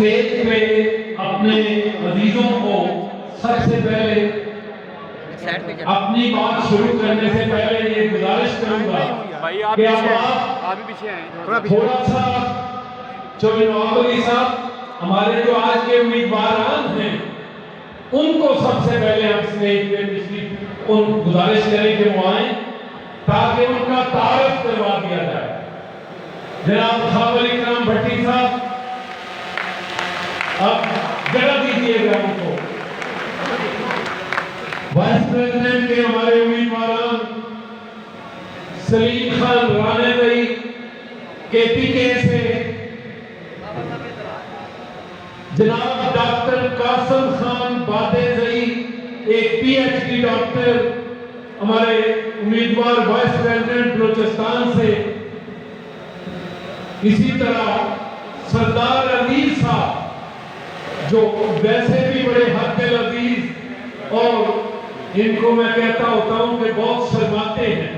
Stage پہ اپنے عزیزوں کو سب سے پہلے اپنی بات شروع کرنے سے پہلے یہ گزارش کروں گا کہ آپ تھوڑا سا چودھری نواب علی صاحب ہمارے جو آج کے امیدواران ہیں ان کو سب سے پہلے ہم اسٹیج پہ تشریف ان گزارش کریں کہ وہ آئیں تاکہ ان کا تعارف کروا دیا جائے. جناب خواب علی کرام بھٹی صاحب اب جگہ دیجیے گا ان کو. وائس پریزیڈنٹ کے ہمارے امیدواران سلیم خان رانے دئی KPK سے، جناب ڈاکٹر قاسم خان بادے زئی ایک PhD ڈاکٹر ہمارے امیدوار وائس پریزیڈنٹ بلوچستان سے. اسی طرح سردار عزیز صاحب جو ویسے بھی بڑے حد دل عزیز اور ان کو میں کہتا ہوتا ہوں کہ بہت شرماتے ہیں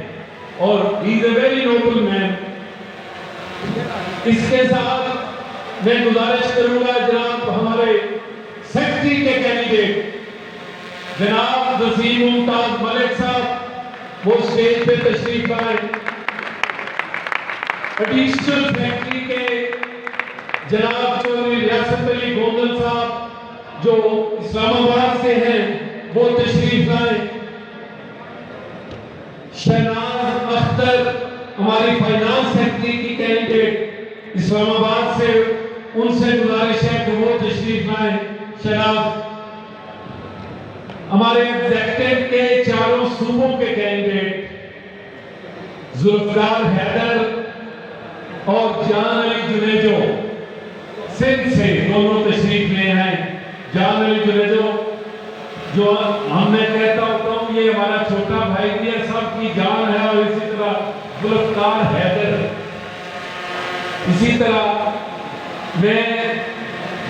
اور he is a very noble man. اس کے ساتھ میں گزارش کروں گا جناب ہمارے سیکٹری کے کینڈیڈیٹ جناب وسیم ممتاز ملک صاحب وہ اسٹیج پہ تشریف لائیں. ایڈیشنل سیکٹری کے جناب چودھری ریاست علی گوندل صاحب جو اسلام آباد سے ہیں وہ تشریف لائیں. شہناز اختر ہماری فائنانس سیکٹری کی کینڈیڈیٹ اسلام آباد سے، ان سے گزارش ہے کہ وہ تشریف لائیں. شہناز ہمارے ایگزیکٹو کے چاروں صوبوں کے کینڈیڈیٹ ذوالفقار حیدر اور جان علی جنیجو سندھ سے دونوں تشریف لے آئے. جان علی جنیجو جو ہم میں کہتا ہوتا ہوں یہ ہمارا چھوٹا بھائی بھی ہے، سب کی جان ہے، اور اسی طرح ذوالفقار حیدر. اسی طرح میں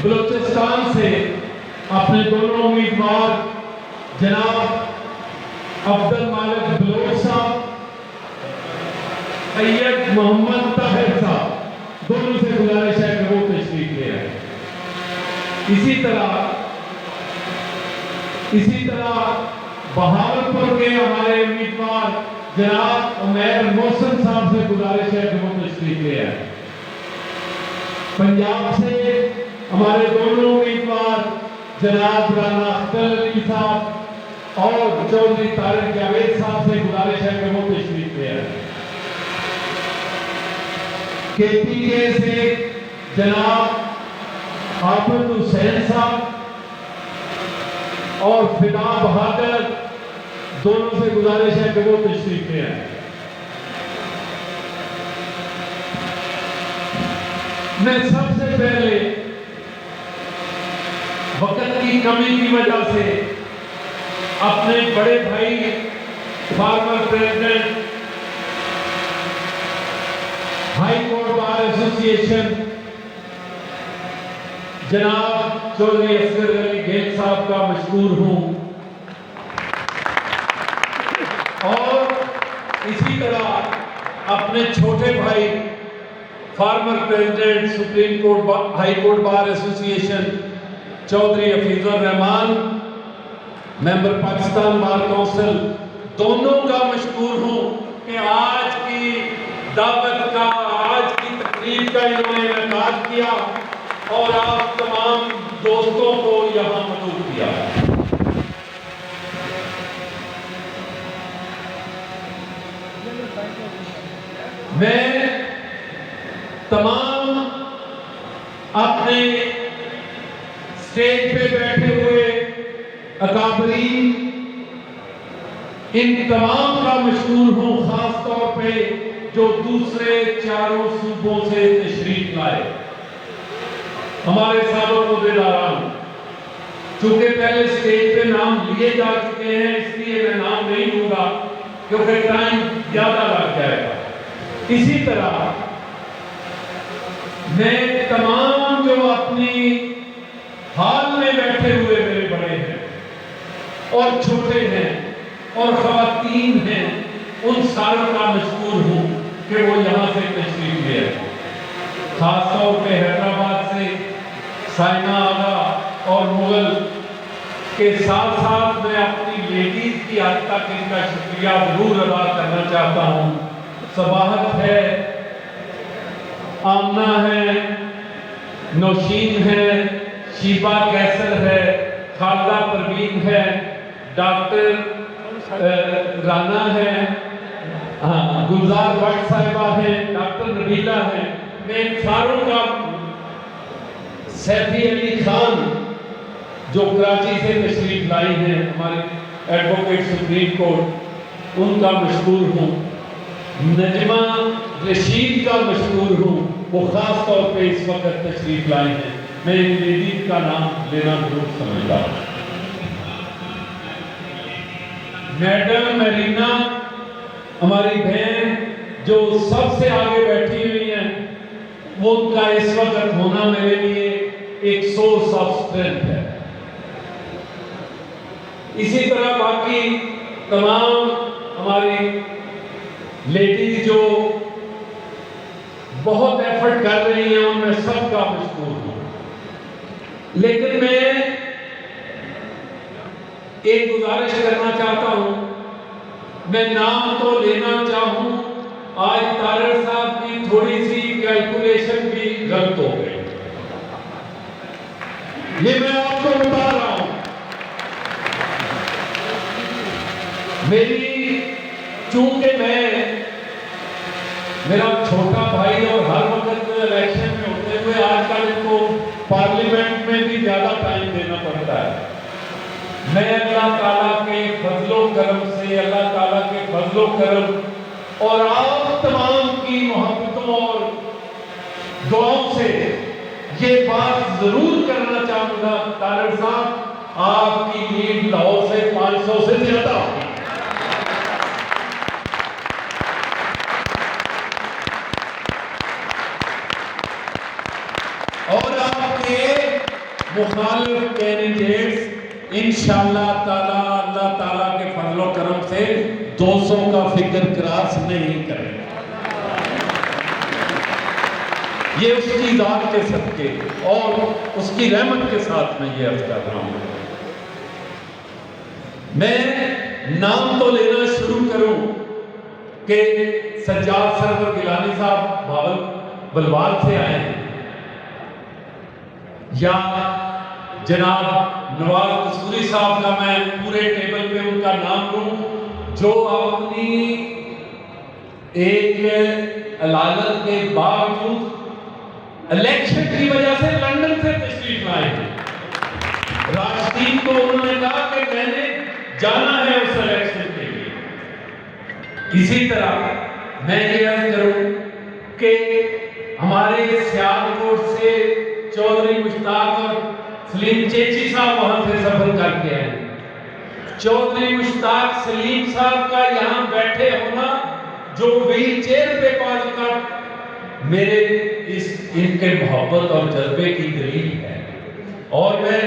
بلوچستان سے اپنے دونوں امیدوار جناب عبد المالک بلوچ صاحب، سید محمد طاہر صاحب دونوں سے گزارش ہے کہ وہ تشریف لے آئے. اسی طرح بہاولپور کے ہمارے امیدوار جناب عمیر محسن صاحب سے گزارش ہے کہ وہ تشریف لے آئے. پنجاب سے ہمارے دونوں امیدوار جناب رانا اختر علی صاحب اور چودھری طارق جاوید صاحب سے گزارش ہے کہ وہ تشریف لے آئے. KPK سے جناب عابد حسین صاحب اور فدا بہادر دونوں سے گزارش ہے کہ وہ تشریف لے آئے. میں سب سے پہلے وقت کی کمی کی وجہ سے اپنے بڑے بھائی former president high court bar association جناب چودھری اصغر علی گیل صاحب کا مشکور ہوں، اور اسی طرح اپنے چھوٹے بھائی former president supreme court high court bar association Chaudhry Hafeez ur Rehman member Pakistan bar council دونوں کا مشکور ہوں کہ آج کی دعوت کا، آج کی تقریب کا انہوں نے انعقاد کیا اور آپ تمام دوستوں کو یہاں مدعو کیا. میں تمام اپنے اسٹیج پہ بیٹھے ہوئے اکابرین ان تمام کا مشکور ہوں، خاص طور پہ جو دوسرے چاروں صوبوں سے تشریف لائے. ہمارے سابق عہدیداران چونکہ پہلے اسٹیج پہ نام لیے جا چکے ہیں اس لیے میں نام نہیں لوں گا کیونکہ ٹائم زیادہ لگ جائے گا. اسی طرح میں تمام جو اپنی حال میں بیٹھے ہوئے میرے بڑے ہیں اور چھوٹے ہیں اور خواتین ہیں ان ساروں کا مشکور ہوں کہ وہ یہاں سے تشریف لے آئے. خاص طور پہ حیدرآباد سے سائنا آغا اور مغل کے ساتھ ساتھ میں اپنی لیڈیز کی حد تک ان کا شکریہ ضرور ادا کرنا چاہتا ہوں. صباحت ہے، آمنہ ہے، نوشین ہے، شیبہ کیسر ہے، خالدہ پروین ہے، ڈاکٹر رانا ہے، گلزار بٹ صاحبہ ہیں، ڈاکٹر نبیلہ ہیں. میں ان ساروں کا، سیفی علی خان جو کراچی سے تشریف لائی ہیں ہمارے ایڈوکیٹ سپریم کورٹ، ان کا مشکور ہوں. نجمہ رشید کا مشکور ہوں، وہ خاص طور پہ اس وقت تشریف لائی ہیں. میں ان لیڈیز کا نام لینا ضرور سمجھتا ہوں. میڈم میرینا ہماری بہن جو سب سے آگے بیٹھی ہوئی ہیں، وہ ان کا اس وقت ہونا میرے لیے ایک سورس آف اسٹرینتھ ہے. اسی طرح باقی تمام ہماری لیڈیز جو بہت ایفرٹ کر رہی ہیں، ان میں سب کا مشکور ہوں. لیکن میں ایک گزارش کرنا چاہتا ہوں. میں نام تو لینا چاہوں، آج طارڑ صاحب کی تھوڑی سی کیلکولیشن بھی غلط ہو گئی. یہ میں آپ کو بتا رہا ہوں. چونکہ میرا چھوٹا بھائی اور ہر وقت الیکشن میں ہوتے ہوئے آج کل ان کو پارلیمنٹ میں بھی زیادہ ٹائم دینا پڑتا ہے. میں اللہ تعالیٰ کے فضل و کرم سے، اللہ تعالیٰ کے فضل و کرم اور آپ تمام کی محبتوں اور دعاؤں سے یہ بات ضرور کرنا چاہوں گا، طارڑ صاحب آپ کی لیڈ لاہور سے 500 سے زیادہ ہوگی. اور آپ کے مخالف کینڈیڈیٹس انشاءاللہ تعالیٰ اللہ تعالیٰ کے فضل و کرم سے 200 کا فگر کراس نہیں کریں. یہ اس کی ذات کے صدقے اور اس کی رحمت کے ساتھ میں یہ عرض کر رہا ہوں. میں نام تو لینا شروع کروں کہ سجاد سرور گیلانی صاحب بلوال سے آئے ہیں، یا جناب نواز قصوری صاحب کا میں پورے ٹیبل پہ ان کا نام لوں، جو اپنی ایک علالت کے باوجود الیکشن کی وجہ سے لندن سے تشریف لائے ہیں. راشدین کو انہوں نے کہا کہ میں نے جانا ہے اس الیکشن کے لیے. اسی طرح میں یہ عرض کروں کہ ہمارے سیالکوٹ سے چودھری مشتاق اور سلیم چیچی صاحب وہاں سے سفر کر کے آئے. چودھری مشتاق سلیم صاحب کا یہاں بیٹھے ہونا، جو وہیل چیئر پہ پاس کر میرے ان کے محبت اور جذبے کی دلیل ہے. اور میں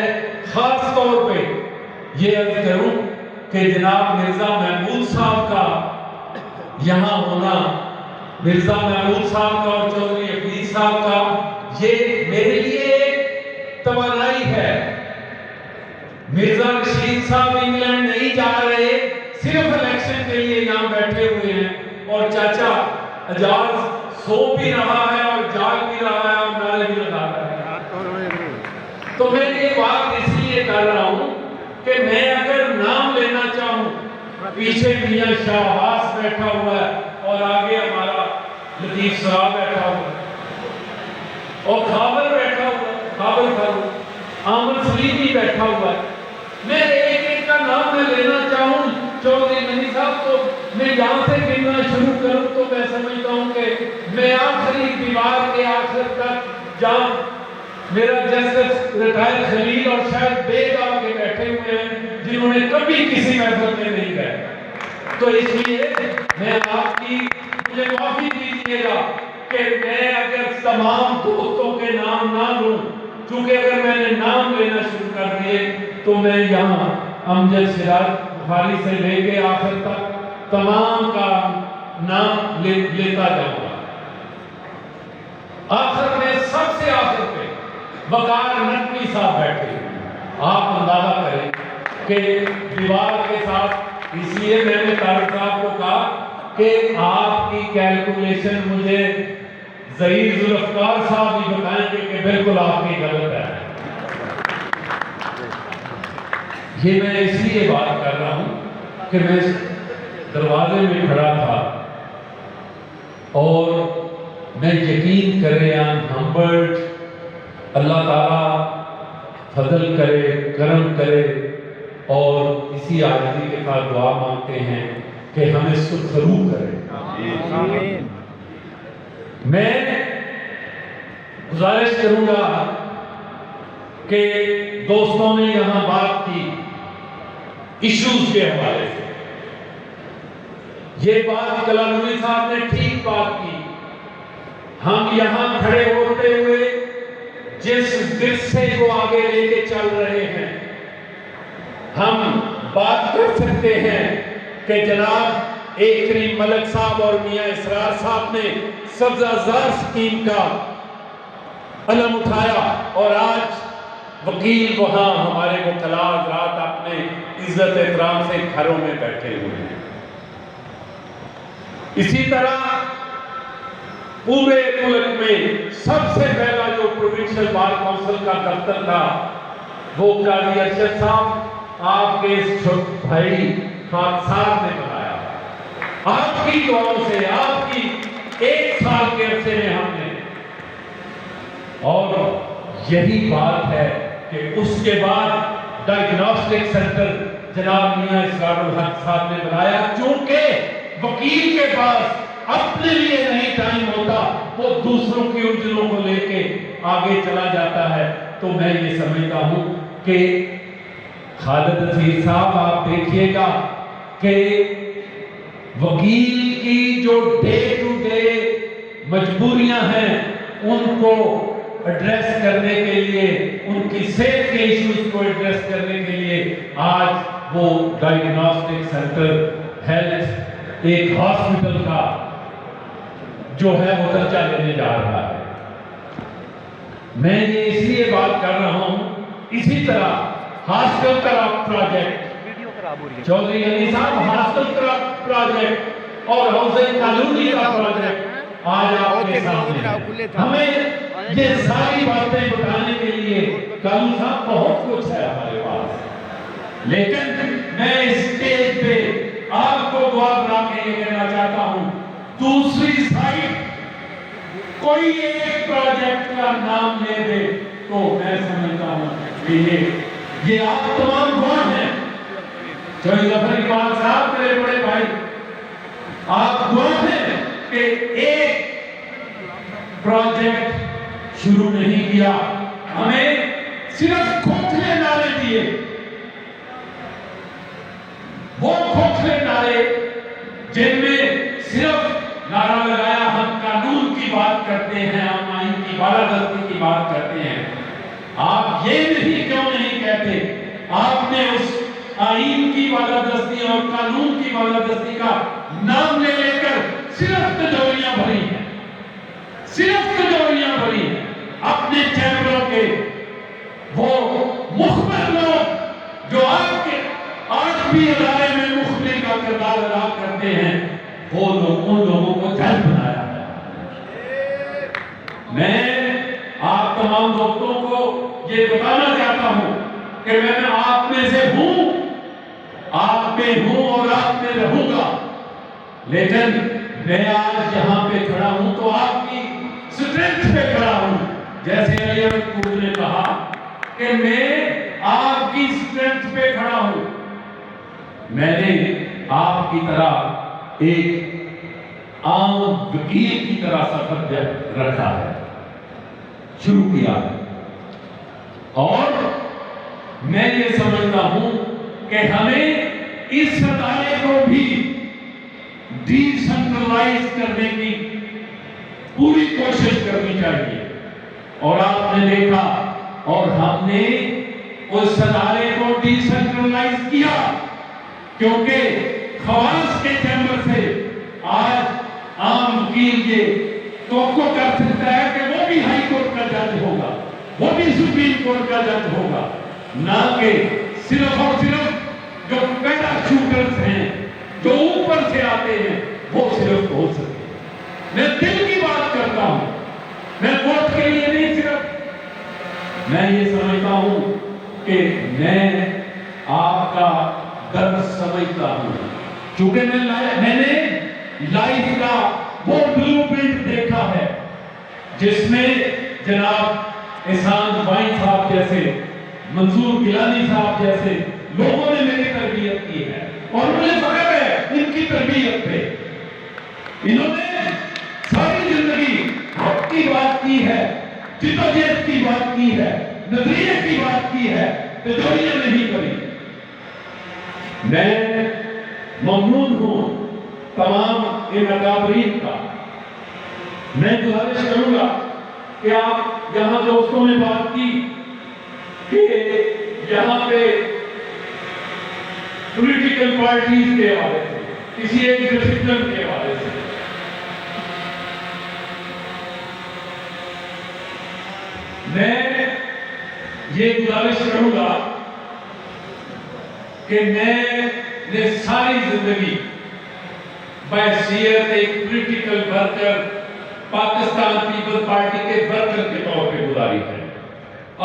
خاص طور پہ یہ عرض کروں کہ جناب مرزا محمود صاحب کا یہاں ہونا، مرزا محمود صاحب کا اور چودھری حفیظ صاحب کا، یہ میرے لیے توانائی ہے. مرزا رشید صاحب انگلینڈ نہیں جا رہے، صرف الیکشن کے لیے یہاں بیٹھے ہوئے ہیں. اور چاچا اجاز سو بھی رہا ہے اور جاگ بھی رہا ہے اور نعرے بھی لگا رہا ہے. تو میں یہ بات اس لیے کر رہا ہوں کہ میں اگر نام لینا چاہوں، پیچھے میاں شاہ عباس بیٹھا ہوا ہے اور آگے ہمارا لطیف صاحب بیٹھا ہوا ہے اور خابر بیٹھا ہوا ہے، خابر فاروق، عامر سلیمی بیٹھا ہوا ہے. میں ایک ایک کا نام میں لینا چاہوں چودھری منی صاحب، تو میں یہاں سے گننا شروع کروں تو میں سمجھتا ہوں کہ میں آخری دیوار کے آخر تک جہاں میرا جسٹس ریٹائر خلیل اور شاید بیگ آ کے بیٹھے ہوئے ہیں جنہوں نے کبھی کسی محفل میں نہیں گئے. تو اس لیے میں آپ کی مجھے معافی دیجیے گا کہ میں اگر تمام دوستوں کے نام نہ لوں، چونکہ اگر میں نے نام لینا شروع کر دیے تو میں یہاں امجد سراج بخاری سے لے کے آخر تک تمام کا نام لیتا جاؤں گا. آخر میں سب سے آخر پہ وقار نقوی صاحب بیٹھے ہوئے ہیں۔ آپ اندازہ کریں کہ دیوار کے ساتھ، اس لیے میں نے طارق صاحب کو کہا کہ آپ کی کیلکولیشن مجھے ظہیر ذوالفقار صاحب بھی بتائیں گے کہ بالکل آپ کی غلط ہے۔ یہ میں اس لیے بات کر رہا ہوں کہ میں دروازے میں کھڑا تھا اور میں یقین کرے ہمبرٹ، اللہ تعالیٰ فضل کرے، کرم کرے، اور اسی عاجزی کے ساتھ دعا مانگتے ہیں کہ ہمیں سرخرو کرے۔ میں گزارش کروں گا کہ دوستوں نے یہاں بات کی ایشوز کے حوالے سے، یہ بات کلالوی صاحب نے ٹھیک بات کی۔ ہم یہاں کھڑے ہوتے ہوئے جس ورثے کو آگے لے کے چل رہے ہیں، ہم بات کر سکتے ہیں کہ جناب ایک کریم ملک صاحب اور میاں اسرار صاحب نے سبزہ زار اسکیم کا علم اٹھایا، اور آج وکیل وہاں ہمارے وکلاء حضرات اپنے عزت احترام سے گھروں میں بیٹھے ہوئے ہیں۔ اسی طرح پورے ملک میں سب سے پہلا جو پروونشل بار کونسل کا دفتر تھا وہ قاضی ارشد صاحب آپ کے چھوٹے بھائی خان صاحب نے بنایا۔ آپ کی دعاؤں سے، آپ کی 1 سال کے عرصے میں ہم نے، اور یہی بات ہے کہ اس کے بعد ڈائگنوسٹک سینٹر جناب میاں اسرار الحق صاحب نے بنایا، چونکہ وکیل کے پاس اپنے لیے نہیں ٹائم ہوتا، وہ دوسروں کی الجھنوں کو لے کے آگے چلا جاتا ہے۔ تو میں یہ سمجھتا ہوں کہ خالد عزیز صاحب آپ دیکھیے گا کہ وکیل کی جو ڈے ٹو ڈے مجبوریاں ہیں ان کو ایڈریس کرنے کے لیے، ان کی صحت کے ایشوز کو ایڈریس کرنے کے لیے آج وہ ڈائگنوسٹک سینٹر، ہیلتھ، ایک ہاسپٹل کا جو ہے وہ درجہ لینے جا رہا ہے۔ میں یہ اس لیے بات کر رہا ہوں۔ اسی طرح ہاسٹل کا پروجیکٹ، چودھری علی صاحب ہاسٹل کا پروجیکٹ اور ہاؤسنگ کالونی کا پروجیکٹ آج آپ کے سامنے ہے۔ ہمیں یہ ساری باتیں بتانے کے لیے کالو صاحب بہت کچھ ہے ہمارے پاس، لیکن میں اس اسٹیج پہ آپ کو دعا بنا کے یہ کہنا چاہتا ہوں، دوسری سائڈ کوئی ایک پروجیکٹ کا نام لے دے تو میں سمجھتا ہوں کہ یہ آپ تمام کون ہیں؟ چودھری ظفر اقبال صاحب میرے بڑے بھائی، آپ کون ہیں کہ ایک پروجیکٹ شروع نہیں کیا؟ ہمیں صرف کھوکھلے نعرے دیے، وہ کھوکھلے نعرے جن میں صرف نعرہ لگایا ہم قانون کی بات کرتے ہیں، ہم آئین کی بالادستی کی بات کرتے ہیں۔ آپ یہ نہیں کیوں نہیں کہتے؟ آپ نے اس آئین کی بالادستی اور قانون کی بالادستی کا نام لے لے کر صرف تجوریاں بھری ہیں، صرف تجوریاں بھری ہیں۔ اپنے چیمبروں کے وہ مخبر لوگ جو آپ کے آج بھی ادارے میں مخبری کا کردار ادا کرتے ہیں، وہ لوگ ان لوگوں کو جج بنایا ہے۔ میں آپ تمام دوستوں کو یہ بتانا چاہتا ہوں کہ میں آپ میں سے ہوں، آپ میں ہوں اور آپ میں رہوں گا، لیکن میں آج یہاں پہ کھڑا ہوں تو آپ کی اسٹرینتھ پہ کھڑا ہوں۔ جیسے علی احمد خوب نے کہا کہ میں آپ کی اسٹرینتھ پہ کھڑا ہوں۔ میں نے آپ کی طرح ایک عام وکیل کی طرح سفر رکھا ہے، شروع کیا ہے، اور میں یہ سمجھتا ہوں کہ ہمیں اس ادارے کو بھی ڈی سینٹرلائز کرنے کی پوری کوشش کرنی چاہیے۔ اور آپ نے دیکھا، اور ہم نے اس ادارے کو ڈی سینٹرلائز کیا کیونکہ خواص کے چیمبر سے آج عام وکیل یہ توقع کر سکتا ہے کہ وہ بھی ہائی کورٹ کا جج ہوگا، وہ بھی سپریم کورٹ کا جج ہوگا، نہ کہ صرف اور صرف جو پیراشوٹرز ہیں، جو اوپر سے آتے ہیں، وہ صرف ہو سکے۔ میں دل کی بات کرتا ہوں، میں ووٹ کے لیے نہیں، صرف میں یہ سمجھتا ہوں کہ میں آپ کا درد سمجھتا ہوں، چونکہ میں نے لائف کا وہ بلو پرنٹ دیکھا ہے جس میں جناب احسان وائن صاحب جیسے، منظور گیلانی صاحب جیسے لوگوں نے میری تربیت کی ہے، اور مجھے فخر ہے ان کی تربیت پہ۔ انہوں نے ساری زندگی حق کی بات کی ہے، جدوجہد کی بات کی ہے، نظریے کی بات کی ہے، تجویزیں نہیں کری۔ میں ممنون ہوں تمام ان اکابرین کا۔ میں گزارش کروں گا کہ آپ یہاں دوستوں نے بات کی کہ یہاں پہ پولیٹیکل پارٹیز کے حوالے سے، کسی ایک ڈسپلن کے حوالے سے، میں یہ گزارش کروں گا کہ میں نے ساری زندگی بحیثیت ایک political worker, Pakistan people party کے ورکر کے طور پہ گزاری ہے،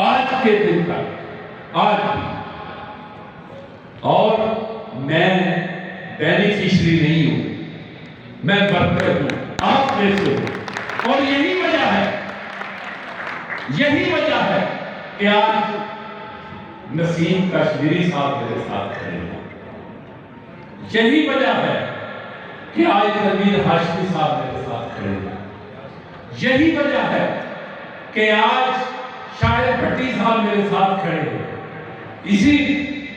آج کے دن تک، آج بھی۔ اور میں بینیفیشری نہیں ہوں، میں ورکر ہوں، آپ میں سے ہوں، اور یہی وجہ ہے کہ آج نسیم کشمیری صاحب میرے ساتھ کھڑے ہیں، یہی وجہ ہے کہ آج تنویر ہاشمی صاحب میرے ساتھ کھڑے ہیں، یہی وجہ ہے کہ آج شاعر بھٹی صاحب میرے ساتھ کھڑے ہیں،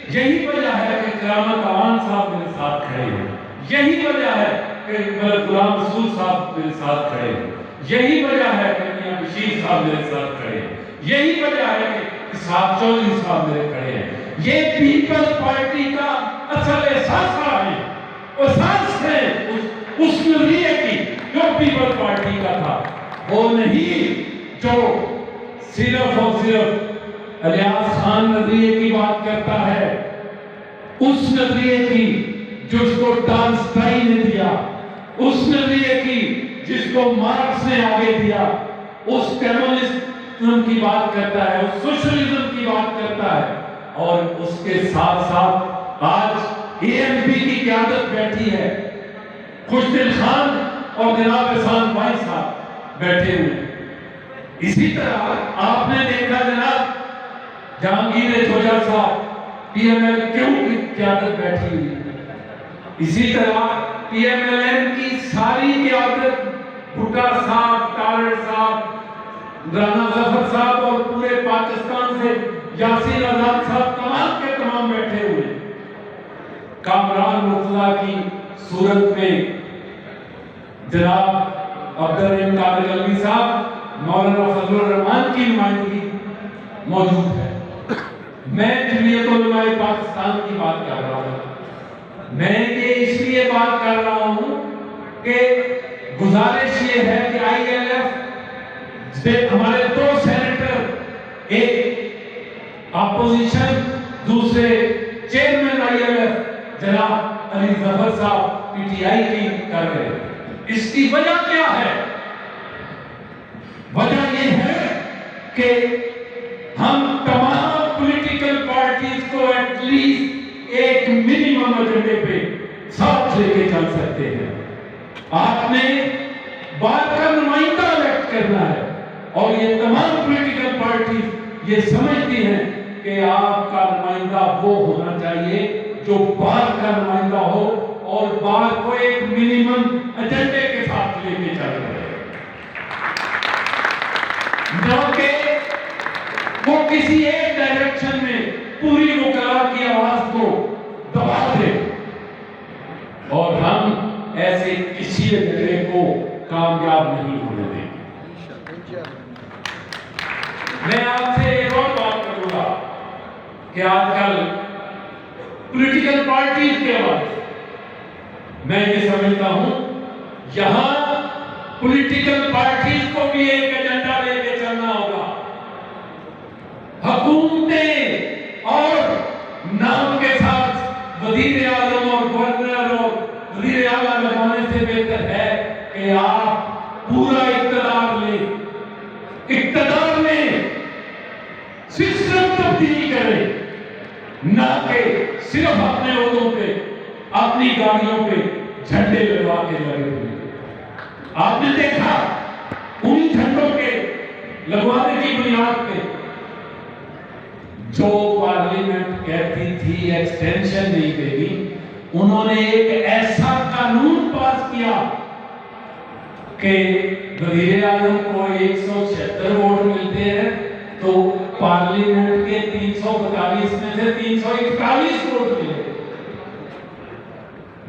یہی وجہ ہے کہ کرامت اوان صاحب میرے ساتھ کھڑے ہیں، یہی وجہ ہے کہ غلام رسول صاحب میرے ساتھ کھڑے ہیں، یہی وجہ ہے کہ میاں بشیر صاحب میرے ساتھ کھڑے ہیں، یہی وجہ ہے کہ اسحاق چودھری صاحب میرے کھڑے ہیں۔ یہ پیپل پارٹی کا اصل احساس ہے، احساس ہے اس نظریے کی جو پیپل پارٹی کا تھا، وہ نہیں جو صرف اور صرف الیاس خان نظریے کی بات کرتا ہے، اس نظریے کی جس کو ٹالسٹائی نے دیا، اس نظریے کی جس کو مارکس نے آگے دیا، اس کمیونزم کی بات کرتا ہے، اس سوشلزم کی بات کرتا ہے، اور اس کے ساتھ ساتھ آج اے ایم پی کی قیادت بیٹھی ہے، خوشدل خان اور جناب احسان وائن صاحب بیٹھے ہوئے۔ اسی طرح آپ نے دیکھا جناب جہانگیر چوجا صاحب پی ایم ایل کیوں کی قیادت بیٹھی ہوئی، اسی طرح پی ایم ایل این کی ساری قیادت بھٹا صاحب، تارڑ صاحب، رانا ظفر صاحب اور پورے پاکستان سے یاسین آزاد صاحب تمام کے تمام بیٹھے ہوئے۔ کامران مرتضیٰ کی صورت میں جناب عبدالرحیم قادری علوی صاحب، مولانا فضل الرحمان کی نمائندگی موجود ہے۔ میں جمعیت علماء پاکستان کی بات کر رہا ہوں، میں یہ اس لیے بات کر رہا ہوں کہ گزارش یہ ہے کہ آئی ایل ایف سے ہمارے دو سینیٹر، ایک اپوزیشن، دوسرے چیئرمین آئی ایل ایف جناب علی ظفر صاحب پی ٹی آئی کی کر رہے ہیں۔ اس کی وجہ کیا ہے؟ وجہ یہ ہے کہ ہم تمام پولیٹیکل پارٹیز کو ایٹ لیسٹ ایک منیمم ایجنڈے پہ ساتھ لے کے چل سکتے ہیں۔ آپ نے بات کا نمائندہ الیکٹ کرنا ہے، اور یہ تمام پولیٹیکل پارٹیز یہ سمجھتی ہیں کہ آپ کا نمائندہ وہ ہونا چاہیے جو بات کا نمائندہ ہو اور بات کو ایک منیمم ایجنڈے کے ساتھ لے کے چل رہے ہیں، نہ کہ وہ کسی ایک ڈائریکشن میں پوری وکلا کی آواز کو دبا دے، اور ہم ایسے کسی ایجنڈے کو کامیاب نہیں ہونے دیں گے۔ میں آپ سے ایک اور بات کروں گا کہ آج کل پولیٹیکل پارٹیز کے حوالے سے میں یہ سمجھتا ہوں یہاں پولیٹیکل پارٹیز کو بھی ایک ایجنڈا لے کے چلنا ہوگا۔ سسٹم تبدیلی کرے، نہ کہ صرف اپنے عہدوں پہ، اپنی گاڑیوں پہ جھنڈے لگا کے لگے ہوئے۔ آپ نے دیکھا ان جھنڈوں کے لگوانے کی بنیاد پہ جو پارلیمنٹ کہتی تھی ایکسٹینشن نہیں دے گی، انہوں نے ایک ایسا قانون پاس کیا کہ وزیر اعظم کو 176 ووٹ ملتے ہیں تو پارلیمنٹ کے 342 میں سے 341 ووٹ ملے۔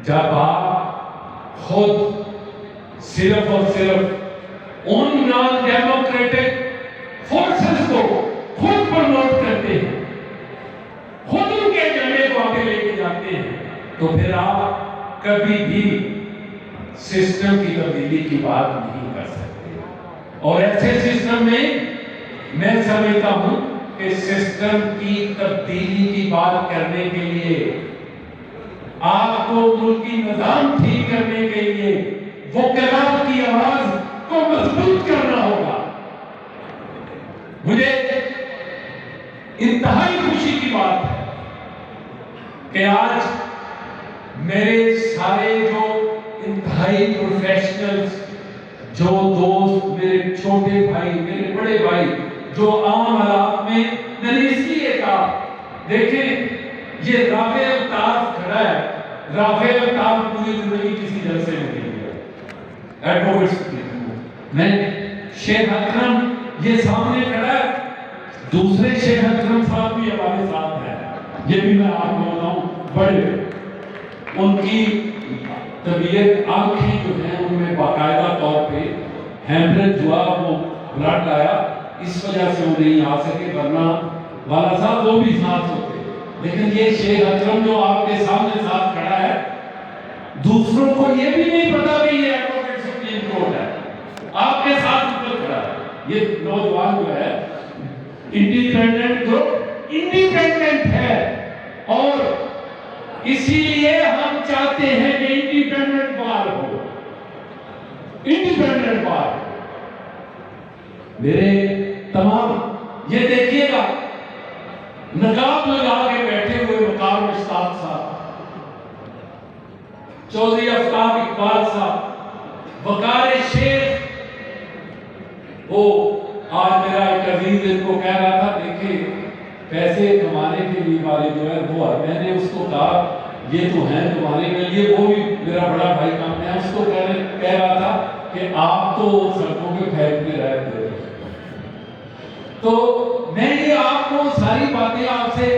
جب آپ خود صرف اور صرف ان نان ڈیموکریٹک فورسز کو خود پروموٹ کرتے ہیں، خود ان کے ایجنڈے کو آگے لے کے جاتے ہیں، تو پھر آپ کبھی بھی سسٹم کی تبدیلی کی بات نہیں کر سکتے۔ اور ایسے سسٹم میں سمجھتا ہوں کہ سسٹم کی تبدیلی کی بات کرنے کے لیے آپ کو ملکی نظام ٹھیک کرنے کے لیے وکلاء کی آواز کو مضبوط کرنا ہوگا۔ مجھے انتہائی خوشی کی بات ہے کہ آج میرے سارے جو انتہائی پروفیشنلز، جو دوست، میرے چھوٹے بھائی، میرے بڑے بھائی، جو عام حالات میں نے اس لیے کہا، دیکھیں یہ رافع الطاف کھڑا ہے، رافع الطاف پوری زندگی کسی جلسے میں نہیں گیا، ایڈوکیٹس میں شیخ اکرم یہ سامنے کھڑا ہے، دوسرے شیخ اکرم صاحب بھی ہمارے ساتھ ہیں، یہ بھی میں آپ کو بتاؤں بڑے، ان کی طبیعت آنکھیں جو ہیں ان میں باقاعدہ طور پہ ہیمریج ہوا، وہ بلڈ آیا، اس وجہ سے وہ نہیں آ سکے، ورنہ والا صاحب وہ بھی ساتھ ہوتے۔ لیکن یہ شیخ اکرم جو آپ کے سامنے ساتھ کھڑا ہے، دوسروں کو یہ بھی نہیں پتا کہ یہ ایڈوکیٹ سپریم کورٹ ہے، آپ کے ساتھ اوپر کھڑا ہے۔ یہ نوجوان جو ہے انڈیپینڈنٹ گروپ انڈیپینڈنٹ ہے، اور اسی لیے ہم چاہتے ہیں کہ انڈیپینڈنٹ بار ہو، انڈیپینڈنٹ بار۔ میرے تمام یہ دیکھیے گا نقاب لگا کے بیٹھے ہوئے وقار مشتاق صاحب، چودھری آفتاب اقبال صاحب، وقار شیخ، وہ آج میرا ایک عزیز ان کو کہہ رہا تھا، دیکھیں پیسے کمانے کے لیے والے جو ہے وہ، میں نے اس کو کہا یہ تو ہیں تمہارے لیے، وہ بھی میرا بڑا بھائی کام ہے، اس کو کہہ رہا تھا کہ آپ تو سڑکوں پہ پھینکتے رہتے ہیں۔ تو میں یہ آپ کو ساری باتیں آپ سے،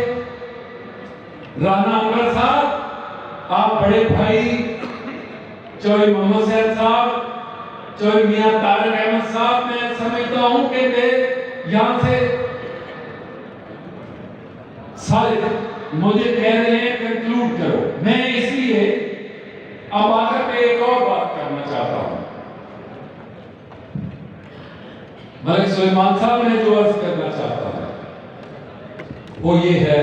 رانا انور صاحب، آپ بڑے بھائی چوہدری محمد حسین صاحب، چوہدری میاں طارق احمد صاحب، میں سمجھتا ہوں کہ یہاں سے سارے مجھے کہہ رہے ہیں کنکلوڈ کرو، میں اس لیے اب آخر پہ ایک اور بات کرنا چاہتا ہوں۔ ملک سلیمان صاحب نے جو عرض کرنا چاہتا ہے وہ یہ ہے،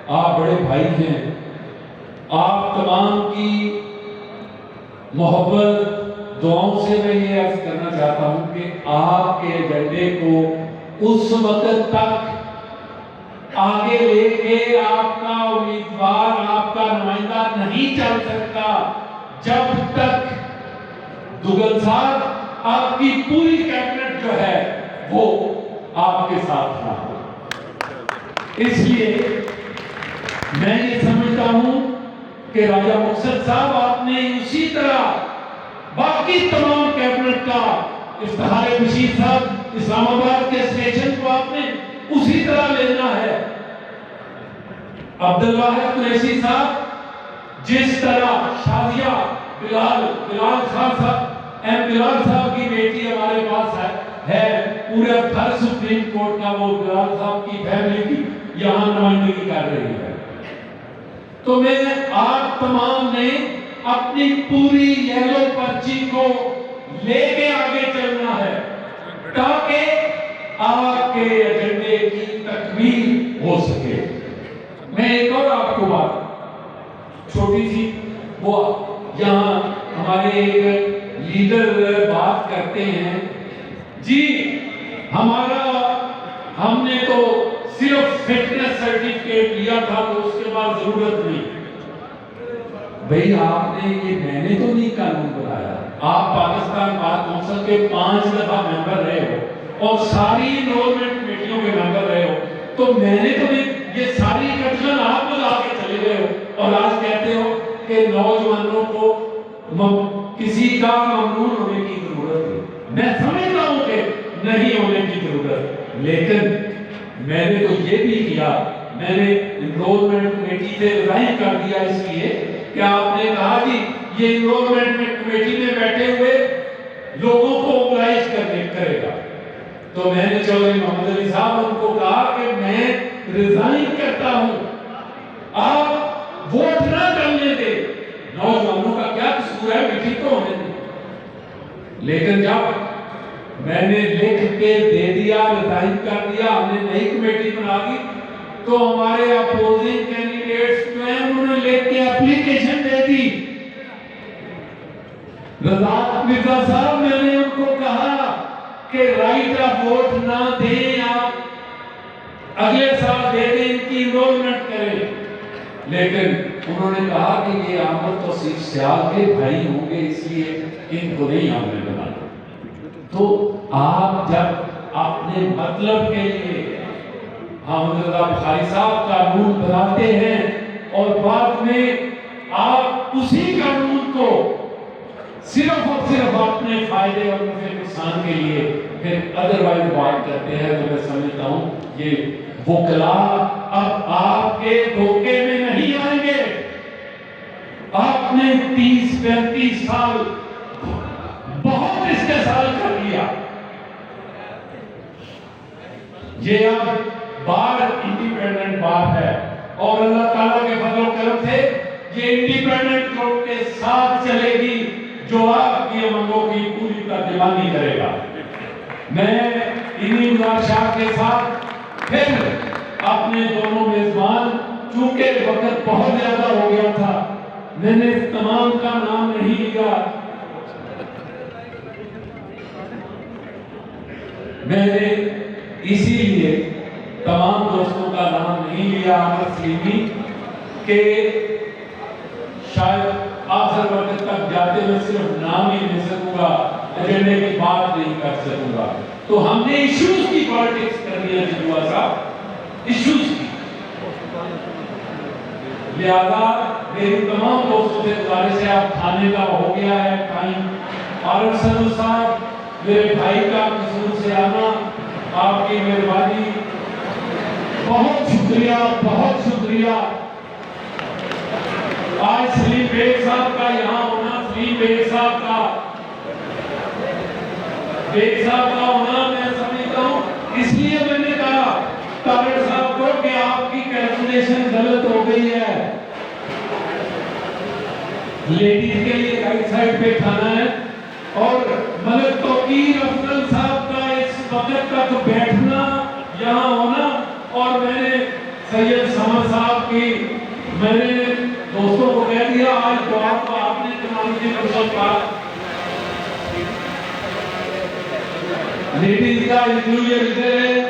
آپ بڑے بھائی ہیں، آپ تمام کی محبت دعاؤں سے میں یہ عرض کرنا چاہتا ہوں کہ آپ کے ایجنڈے کو اس وقت تک آگے لے کے آپ کا امیدوار، آپ کا نمائندہ نہیں چل سکتا جب تک دگل صاحب آپ کی پوری کیبنٹ جو ہے وہ آپ کے ساتھ نہ ہو۔ اس لیے میں یہ سمجھتا ہوں کہ راجہ مقصد صاحب، آپ نے اسی طرح باقی تمام کیبنٹ کا، افتخار بشیر صاحب اسلام آباد کے اسٹیشن کو آپ نے اسی طرح لینا ہے، عبدالواحد قریشی صاحب جس طرح، شازیہ بلال صاحب، بلال صاحب کی بیٹی ہمارے پاس ہے، پورے گھر سپریم کورٹ کا وہ بلال صاحب کی فیملی کی یہاں نمائندگی کر رہی ہے۔ تو میں آپ تمام نے اپنی پوری یلو پرچی کو لے کے آگے چلنا ہے تاکہ آپ کے ایجنڈے کی تکمیل ہو سکے۔ میں ایک اور آپ کو بات چھوٹی سی، وہ یہاں ہمارے ایک لیڈر بات کرتے ہیں، جی ہم ہم نے تو صرف فٹنس سرٹیفکیٹ لیا تھا تو اس کے بعد ضرورت نہیں. بھئی آپ نے یہ میں نے تو نہیں قانون بنایا. آپ پاکستان بار کونسل کے 5 دفعہ ممبر رہے ہو اور ساری انرولمنٹ کمیٹیوں کے ممبر رہے ہو, تو میں نے تو نہیں, یہ ساری اکٹھن آپ بلا کے چلے گئے ہو اور آج کہتے ہو کہ نوجوانوں کو کسی کا ممنون ہونے کی ضرورت ہے. میں سمجھتا ہوں کہ نہیں ہونے کی ضرورت, لیکن میں نے تو یہ بھی کیا, میں نے انرولمنٹ کمیٹی سے ریزائن کر دیا اس لیے کہ آپ نے کہا کہ یہ انرولمنٹ کمیٹی میں بیٹھے ہوئے لوگوں کو اوبلائز کرے گا. تو میں نے چودھری محمد علی صاحب ان کو کہا کہ میں ریزائن کرتا ہوں, آپ ووٹ نہ کرنے دے, نوجوانوں کا کیا قصور ہے, میٹنگ تو ہونے دے. لیکن جب میں نے لکھ کے دے دیا, ریزائن کر دیا, ہم نے نئی کمیٹی بنا دی, تو ہمارے اپوزنگ کینڈیڈیٹس جو ہیں انہوں نے لکھ کے اپلیکیشن دے دی. رضا مرزا صاحب, میں نے ان کو کہا کہ رائٹ آف ووٹ نہ دیں, آپ اگلے سال دے دیں, ان کی انرولمنٹ کریں. لیکن انہوں نے کہا کہ یہ احمد توصیف سیال کے بھائی ہوں گے, اس لیے ان کو نہیں ہم نے بنانا. تو آپ جب اپنے مطلب کے لیے حامد رضا بخاری صاحب قانون بناتے ہیں اور بعد میں آپ اسی قانون کو صرف اور صرف اپنے فائدے اور نقصان کے لیے پھر ادروائز بات کرتے ہیں, تو میں سمجھتا ہوں یہ وکلا اب آپ کے دھوکے میں نہیں آئیں گے. آپ نے 30-35 سال بہت استحصال کر لیا. یہ اب بار انڈیپینڈنٹ بار ہے اور اللہ تعالیٰ کے فضل و کرم سے یہ انڈیپینڈنٹ گروپ کے ساتھ چلے گی جو آپ کی امنگوں کی پوری ترجمانی کرے گا. میں انہی گزارشات کے ساتھ پھر اپنے دونوں میزبان, چونکہ وقت بہت زیادہ ہو گیا تھا, میں نے تمام کا نام نہیں لیا, میں نے اسی لیے تمام دوستوں کا نام نہیں لیا احمد سلیمی کہ شاید آخر وقت تک جاتے میں صرف نام ہی لے سکوں گا, ایجنڈے کی بات نہیں کر سکوں گا. تو ہم نے ایشوز کی پالیٹکس کرنی ہے جدوا صاحب, ایشوز کی. لہذا میری تمام دوستوں سے گزارش ہے, آپ کھانے کا ہو گیا ہے ٹائم. عارف صدر صاحب, میرے بھائی کا قصور سے آنا, آپ کی مہربانی, بہت شکریہ, بہت شکریہ. آج سلیم بیگ صاحب کا یہاں ہونا, سلیم بیگ صاحب کا ہونا میں سمجھتا ہوں, اس لیے میں نے کہا طارق صاحب کو کہ آپ کی کیلکولیشن غلط ہو گئی ہے. لیڈیز کے لیے رائٹ سائڈ پہ کھانا ہے, اور ملک توقیر افضل صاحب کا اس وقت تک بیٹھنا, یہاں ہونا, اور میں نے سید سمر صاحب کی, میں نے دوستوں کو کہہ دیا آج دعا کو آپ نے تمام کی فرصت پا. لیڈیز کا انکلوژن ہے,